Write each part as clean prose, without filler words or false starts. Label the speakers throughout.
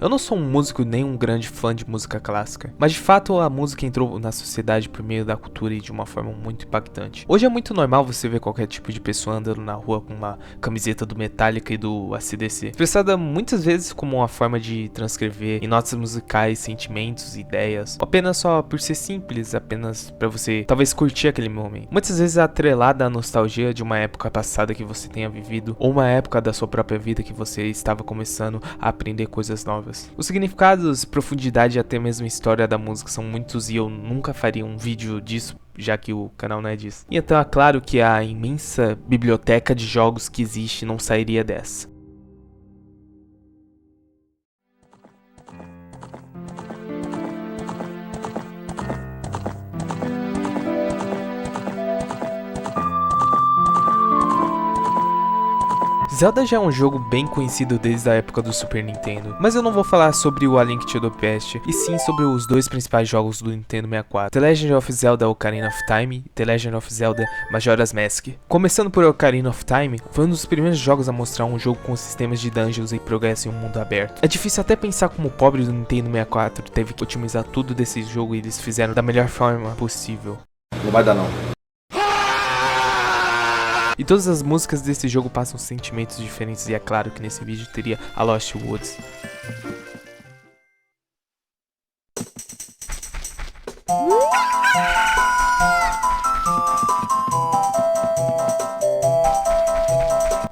Speaker 1: Eu não sou um músico nem um grande fã de música clássica, mas de fato a música entrou na sociedade por meio da cultura e de uma forma muito impactante. Hoje é muito normal você ver qualquer tipo de pessoa andando na rua com uma camiseta do Metallica e do AC/DC, expressada muitas vezes como uma forma de transcrever em notas musicais sentimentos, ideias, ou apenas só por ser simples, apenas para você talvez curtir aquele momento. Muitas vezes atrelada à nostalgia de uma época passada que você tenha vivido, ou uma época da sua própria vida que você estava começando a aprender coisas novas. Os significados, profundidade e até mesmo história da música são muitos e eu nunca faria um vídeo disso, já que o canal não é disso. E então é claro que a imensa biblioteca de jogos que existe não sairia dessa. Zelda já é um jogo bem conhecido desde a época do Super Nintendo, mas eu não vou falar sobre o A Link to the Past, e sim sobre os dois principais jogos do Nintendo 64, The Legend of Zelda Ocarina of Time e The Legend of Zelda Majora's Mask. Começando por Ocarina of Time, foi um dos primeiros jogos a mostrar um jogo com sistemas de dungeons e progresso em um mundo aberto. É difícil até pensar como o pobre do Nintendo 64 teve que otimizar tudo desse jogo e eles fizeram da melhor forma possível.
Speaker 2: Não vai dar não.
Speaker 1: E todas as músicas desse jogo passam sentimentos diferentes e é claro que nesse vídeo teria a Lost Woods.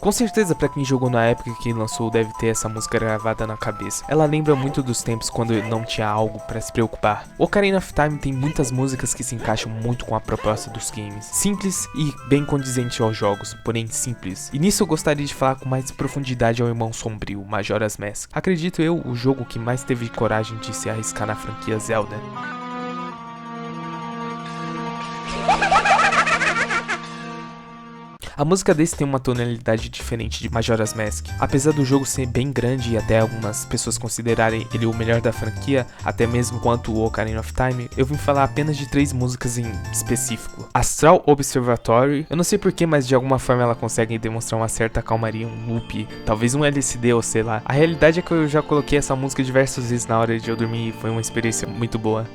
Speaker 1: Com certeza pra quem jogou na época que lançou deve ter essa música gravada na cabeça. Ela lembra muito dos tempos quando não tinha algo pra se preocupar. Ocarina of Time tem muitas músicas que se encaixam muito com a proposta dos games. Simples e bem condizente aos jogos, porém simples. E nisso eu gostaria de falar com mais profundidade ao irmão sombrio, Majora's Mask. Acredito eu, o jogo que mais teve coragem de se arriscar na franquia Zelda. A música desse tem uma tonalidade diferente de Majora's Mask. Apesar do jogo ser bem grande e até algumas pessoas considerarem ele o melhor da franquia, até mesmo quanto o Ocarina of Time, eu vim falar apenas de 3 músicas em específico. Astral Observatory, eu não sei porquê, mas de alguma forma ela consegue demonstrar uma certa calmaria, um loop, talvez um LSD ou sei lá. A realidade é que eu já coloquei essa música diversas vezes na hora de eu dormir e foi uma experiência muito boa.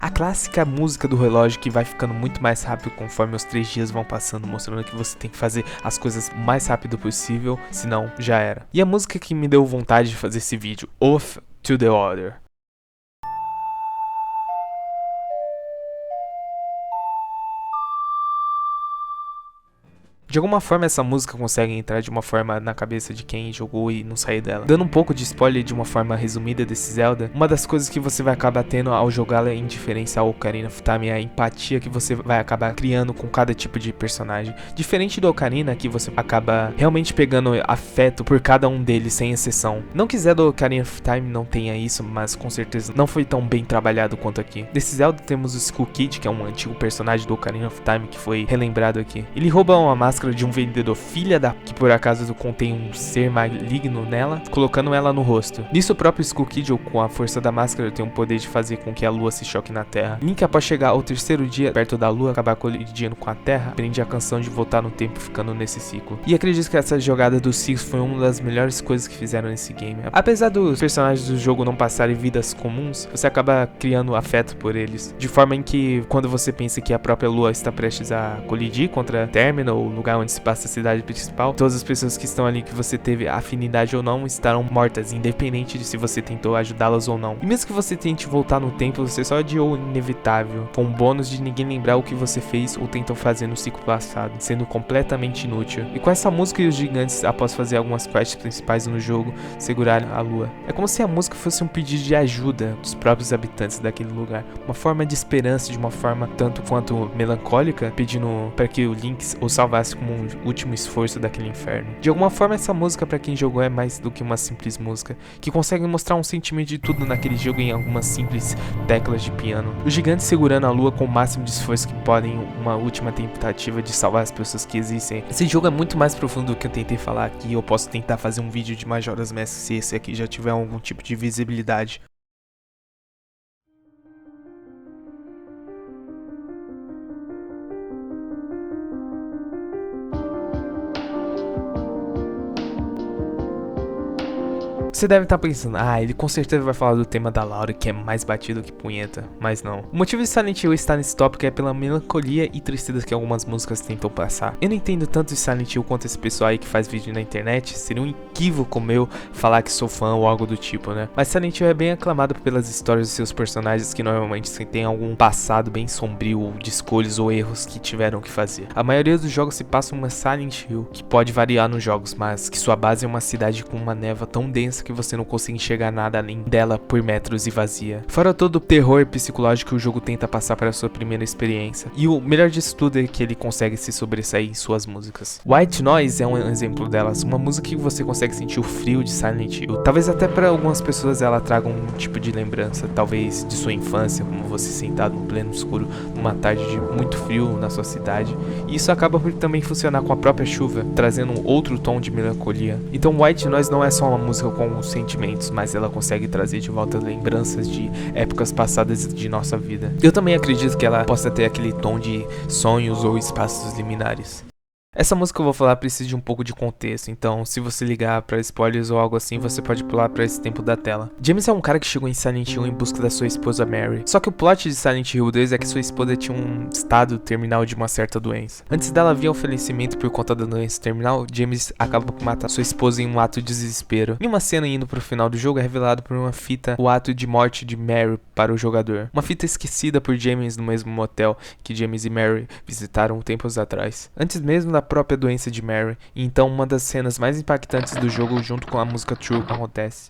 Speaker 1: A clássica música do relógio que vai ficando muito mais rápido conforme os 3 dias vão passando, mostrando que você tem que fazer as coisas o mais rápido possível, senão já era. E a música que me deu vontade de fazer esse vídeo, Oath to the Order. De alguma forma essa música consegue entrar de uma forma na cabeça de quem jogou e não sair dela. Dando um pouco de spoiler de uma forma resumida desse Zelda, uma das coisas que você vai acabar tendo ao jogá-la é indiferença ao Ocarina of Time, é a empatia que você vai acabar criando com cada tipo de personagem. Diferente do Ocarina, que você acaba realmente pegando afeto por cada um deles, sem exceção. Não que Zelda Ocarina of Time não tenha isso, mas com certeza não foi tão bem trabalhado quanto aqui. Nesse Zelda temos o Skull Kid, que é um antigo personagem do Ocarina of Time que foi relembrado aqui. Ele rouba uma máscara de um vendedor filha da que por acaso contém um ser maligno nela, colocando ela no rosto. Nisso o próprio Skull Kid, com a força da máscara, tem o poder de fazer com que a lua se choque na terra. Link, após chegar ao 3º dia perto da lua, acabar colidindo com a terra, aprende a canção de voltar no tempo, ficando nesse ciclo. E acredito que essa jogada dos ciclos foi uma das melhores coisas que fizeram nesse game. Apesar dos personagens do jogo não passarem vidas comuns, você acaba criando afeto por eles, de forma em que quando você pensa que a própria lua está prestes a colidir contra Termina, o lugar onde se passa a cidade principal, todas as pessoas que estão ali que você teve afinidade ou não estarão mortas, independente de se você tentou ajudá-las ou não. E mesmo que você tente voltar no tempo, você só adiou o inevitável, com o bônus de ninguém lembrar o que você fez ou tentou fazer no ciclo passado, sendo completamente inútil. E com essa música e os gigantes, após fazer algumas quests principais no jogo, seguraram a lua. É como se a música fosse um pedido de ajuda dos próprios habitantes daquele lugar, uma forma de esperança, de uma forma tanto quanto melancólica, pedindo para que o Link o salvasse como um último esforço daquele inferno. De alguma forma essa música pra quem jogou é mais do que uma simples música, que consegue mostrar um sentimento de tudo naquele jogo em algumas simples teclas de piano. Os gigantes segurando a lua com o máximo de esforço que podem, uma última tentativa de salvar as pessoas que existem. Esse jogo é muito mais profundo do que eu tentei falar aqui, eu posso tentar fazer um vídeo de Majora's Mask se esse aqui já tiver algum tipo de visibilidade. Você deve estar pensando, ele com certeza vai falar do tema da Laura, que é mais batido que punheta, mas não. O motivo de Silent Hill estar nesse tópico é pela melancolia e tristeza que algumas músicas tentam passar. Eu não entendo tanto de Silent Hill quanto esse pessoal aí que faz vídeo na internet, seria um equívoco meu falar que sou fã ou algo do tipo, né? Mas Silent Hill é bem aclamado pelas histórias dos seus personagens que normalmente têm algum passado bem sombrio de escolhas ou erros que tiveram que fazer. A maioria dos jogos se passa em uma Silent Hill, que pode variar nos jogos, mas que sua base é uma cidade com uma névoa tão densa que você não consegue enxergar nada além dela por metros e vazia. Fora todo o terror psicológico que o jogo tenta passar para a sua primeira experiência. E o melhor disso tudo é que ele consegue se sobressair em suas músicas. White Noise é um exemplo delas, uma música que você consegue sentir o frio de Silent Hill. Talvez até para algumas pessoas ela traga um tipo de lembrança, talvez de sua infância, como você sentado no pleno escuro numa tarde de muito frio na sua cidade. E isso acaba por também funcionar com a própria chuva, trazendo um outro tom de melancolia. Então White Noise não é só uma música com sentimentos, mas ela consegue trazer de volta lembranças de épocas passadas de nossa vida. Eu também acredito que ela possa ter aquele tom de sonhos ou espaços liminares. Essa música que eu vou falar precisa de um pouco de contexto, então se você ligar pra spoilers ou algo assim, você pode pular pra esse tempo da tela. James é um cara que chegou em Silent Hill em busca da sua esposa Mary, só que o plot de Silent Hill 2 é que sua esposa tinha um estado terminal de uma certa doença. Antes dela vir ao falecimento por conta da doença terminal, James acaba por matar sua esposa em um ato de desespero. Em uma cena indo pro final do jogo é revelado por uma fita o ato de morte de Mary para o jogador. Uma fita esquecida por James no mesmo motel que James e Mary visitaram tempos atrás. Antes mesmo da própria doença de Mary, e então uma das cenas mais impactantes do jogo junto com a música True acontece.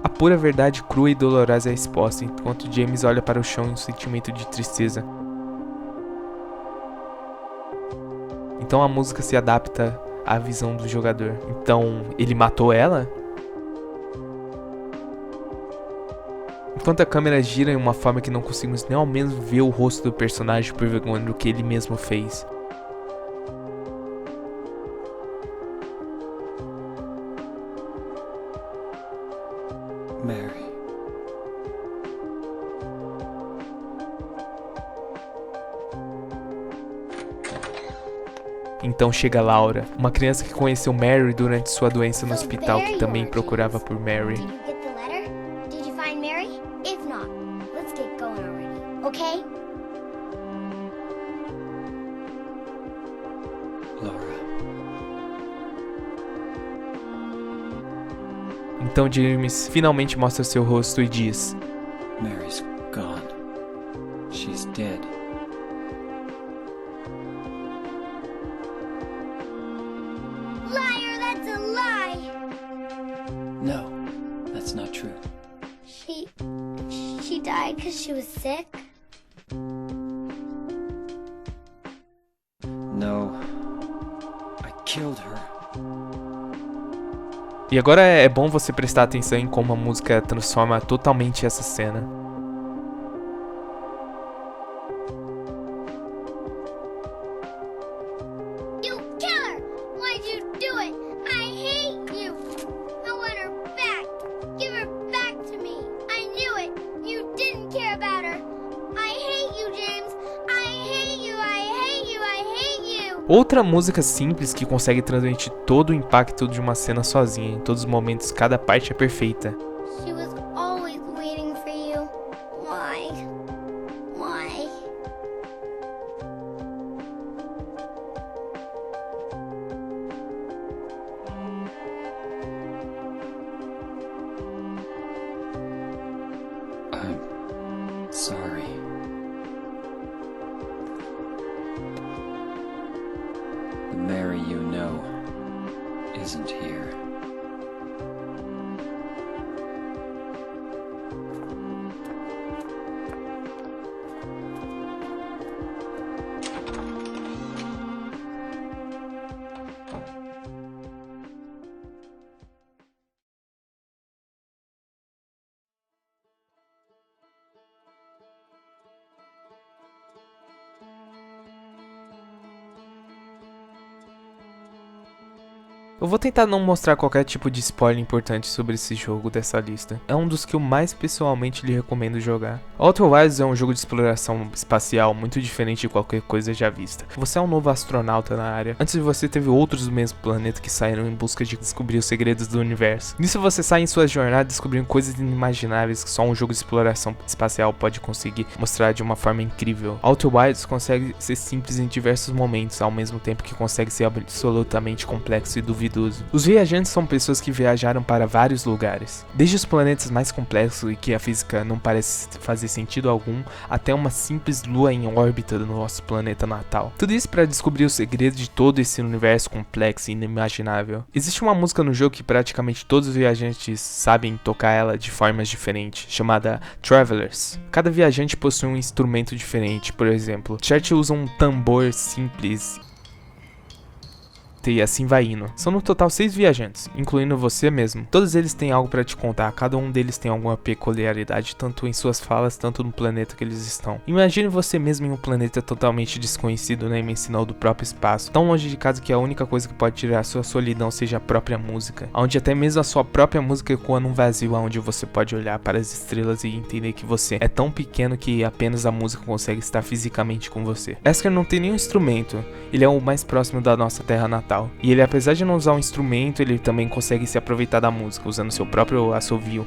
Speaker 1: A pura verdade crua e dolorosa é exposta, enquanto James olha para o chão em um sentimento de tristeza. Então a música se adapta à visão do jogador. Então, ele matou ela? Enquanto a câmera gira em uma forma que não conseguimos nem ao menos ver o rosto do personagem por vergonha do que ele mesmo fez.
Speaker 2: Mary.
Speaker 1: Então chega Laura, uma criança que conheceu Mary durante sua doença no hospital, que também procurava por Mary.
Speaker 3: Did you get the letter? Did you find Mary? If not, let's get going already, okay?
Speaker 2: Laura.
Speaker 1: Então James finalmente mostra seu rosto e diz:
Speaker 2: Mary's gone. She's dead.
Speaker 3: Liar, that's a lie!
Speaker 2: No, that's not true.
Speaker 3: She died because she was sick?
Speaker 2: No, I killed her.
Speaker 1: E agora é bom você prestar atenção em como a música transforma totalmente essa cena.
Speaker 3: You killer! Why'd you do it? I hate you! I want her back! Give her back to me! I knew it! You didn't care about her! I hate you, James! I hate you! I hate you! I hate you!
Speaker 1: Outra música simples que consegue transmitir todo o impacto de uma cena sozinha. Em todos os momentos, cada parte é perfeita.
Speaker 3: She was always waiting for you. Why? Why?
Speaker 2: I'm sorry. The Mary you know isn't here.
Speaker 1: Eu vou tentar não mostrar qualquer tipo de spoiler importante sobre esse jogo dessa lista. É um dos que eu mais pessoalmente lhe recomendo jogar. Outer Wilds é um jogo de exploração espacial muito diferente de qualquer coisa já vista. Você é um novo astronauta na área. Antes de você teve outros do mesmo planeta que saíram em busca de descobrir os segredos do universo. Nisso você sai em sua jornada descobrindo coisas inimagináveis que só um jogo de exploração espacial pode conseguir mostrar de uma forma incrível. Outer Wilds consegue ser simples em diversos momentos, ao mesmo tempo que consegue ser absolutamente complexo e duvidoso. Os viajantes são pessoas que viajaram para vários lugares, desde os planetas mais complexos e que a física não parece fazer sentido algum, até uma simples lua em órbita do nosso planeta natal. Tudo isso para descobrir o segredo de todo esse universo complexo e inimaginável. Existe uma música no jogo que praticamente todos os viajantes sabem tocar ela de formas diferentes, chamada Travelers. Cada viajante possui um instrumento diferente, por exemplo, Chert usa um tambor simples e assim vai indo. São no total 6 viajantes, incluindo você mesmo. Todos eles têm algo para te contar, cada um deles tem alguma peculiaridade, tanto em suas falas, tanto no planeta que eles estão. Imagine você mesmo em um planeta totalmente desconhecido na imensidão do próprio espaço, tão longe de casa que a única coisa que pode tirar a sua solidão seja a própria música, onde até mesmo a sua própria música ecoa num vazio onde você pode olhar para as estrelas e entender que você é tão pequeno que apenas a música consegue estar fisicamente com você. Esker não tem nenhum instrumento, ele é o mais próximo da nossa terra natal. E ele, apesar de não usar um instrumento, ele também consegue se aproveitar da música, usando seu próprio assovio.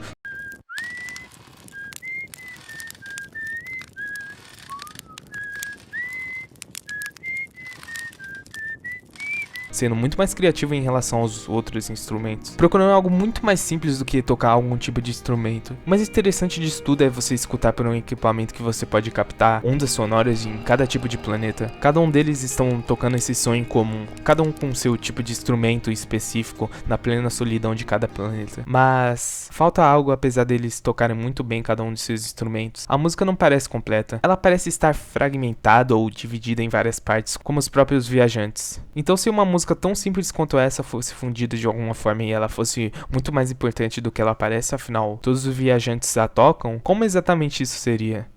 Speaker 1: Sendo muito mais criativo em relação aos outros instrumentos, procurando algo muito mais simples do que tocar algum tipo de instrumento. O mais interessante disso tudo é você escutar por um equipamento que você pode captar ondas sonoras em cada tipo de planeta. Cada um deles estão tocando esse som em comum, cada um com seu tipo de instrumento específico na plena solidão de cada planeta. Mas falta algo apesar deles tocarem muito bem cada um de seus instrumentos. A música não parece completa, ela parece estar fragmentada ou dividida em várias partes, como os próprios viajantes. Então se uma música tão simples quanto essa fosse fundida de alguma forma e ela fosse muito mais importante do que ela parece, afinal, todos os viajantes a tocam, como exatamente isso seria?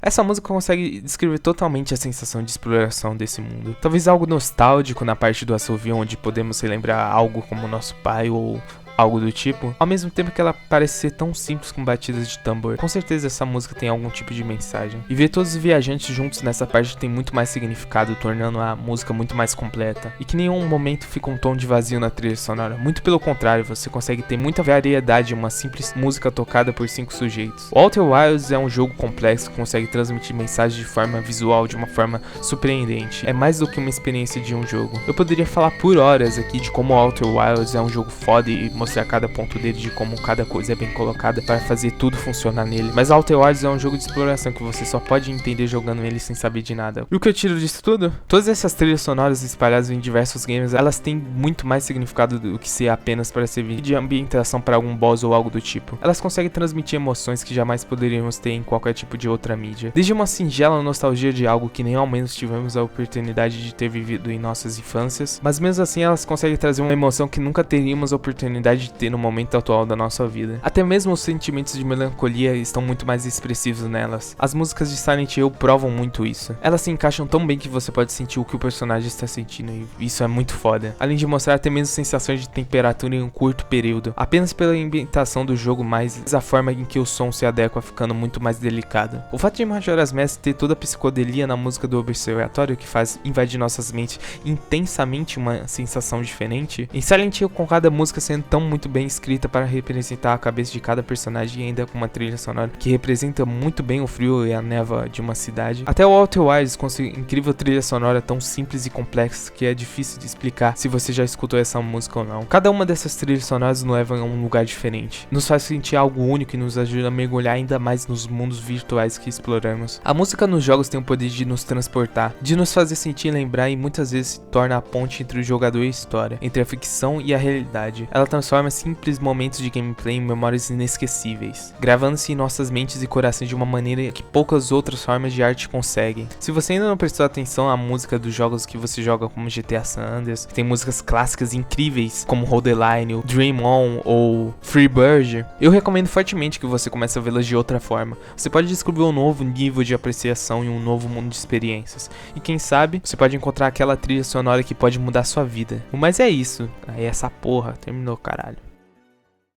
Speaker 1: Essa música consegue descrever totalmente a sensação de exploração desse mundo. Talvez algo nostálgico na parte do assovio, onde podemos relembrar algo como nosso pai ou algo do tipo, ao mesmo tempo que ela parece ser tão simples com batidas de tambor. Com certeza essa música tem algum tipo de mensagem. E ver todos os viajantes juntos nessa parte tem muito mais significado, tornando a música muito mais completa. E que em nenhum momento fica um tom de vazio na trilha sonora. Muito pelo contrário, você consegue ter muita variedade em uma simples música tocada por 5 sujeitos. Outer Wilds é um jogo complexo que consegue transmitir mensagens de forma visual, de uma forma surpreendente. É mais do que uma experiência de um jogo. Eu poderia falar por horas aqui de como Outer Wilds é um jogo foda e mostrar cada ponto dele, de como cada coisa é bem colocada para fazer tudo funcionar nele. Mas Outer Wilds é um jogo de exploração que você só pode entender jogando ele sem saber de nada. E o que eu tiro disso tudo? Todas essas trilhas sonoras espalhadas em diversos games, elas têm muito mais significado do que ser apenas para servir de ambientação para algum boss ou algo do tipo. Elas conseguem transmitir emoções que jamais poderíamos ter em qualquer tipo de outra mídia. Desde uma singela nostalgia de algo que nem ao menos tivemos a oportunidade de ter vivido em nossas infâncias, mas mesmo assim elas conseguem trazer uma emoção que nunca teríamos a oportunidade de ter no momento atual da nossa vida. Até mesmo os sentimentos de melancolia estão muito mais expressivos nelas. As músicas de Silent Hill provam muito isso. Elas se encaixam tão bem que você pode sentir o que o personagem está sentindo, e isso é muito foda. Além de mostrar até mesmo sensações de temperatura em um curto período, apenas pela ambientação do jogo, mais a forma em que o som se adequa ficando muito mais delicado. O fato de Majora's Mask ter toda a psicodelia na música do observatório que faz invadir nossas mentes intensamente uma sensação diferente, em Silent Hill com cada música sendo tão muito bem escrita para representar a cabeça de cada personagem, e ainda com uma trilha sonora que representa muito bem o frio e a névoa de uma cidade. Até o Outer Wilds com sua incrível trilha sonora tão simples e complexa que é difícil de explicar se você já escutou essa música ou não. Cada uma dessas trilhas sonoras nos leva a um lugar diferente, nos faz sentir algo único e nos ajuda a mergulhar ainda mais nos mundos virtuais que exploramos. A música nos jogos tem o poder de nos transportar, de nos fazer sentir, lembrar, e muitas vezes se torna a ponte entre o jogador e a história, entre a ficção e a realidade. Ela transforma simples momentos de gameplay em memórias inesquecíveis, gravando-se em nossas mentes e corações de uma maneira que poucas outras formas de arte conseguem. Se você ainda não prestou atenção à música dos jogos que você joga, como GTA San Andreas, que tem músicas clássicas incríveis como Hold the Line, Dream On ou Freebird, eu recomendo fortemente que você comece a vê-las de outra forma. Você pode descobrir um novo nível de apreciação e um novo mundo de experiências, e quem sabe você pode encontrar aquela trilha sonora que pode mudar sua vida. Mas é isso, aí essa porra terminou, cara.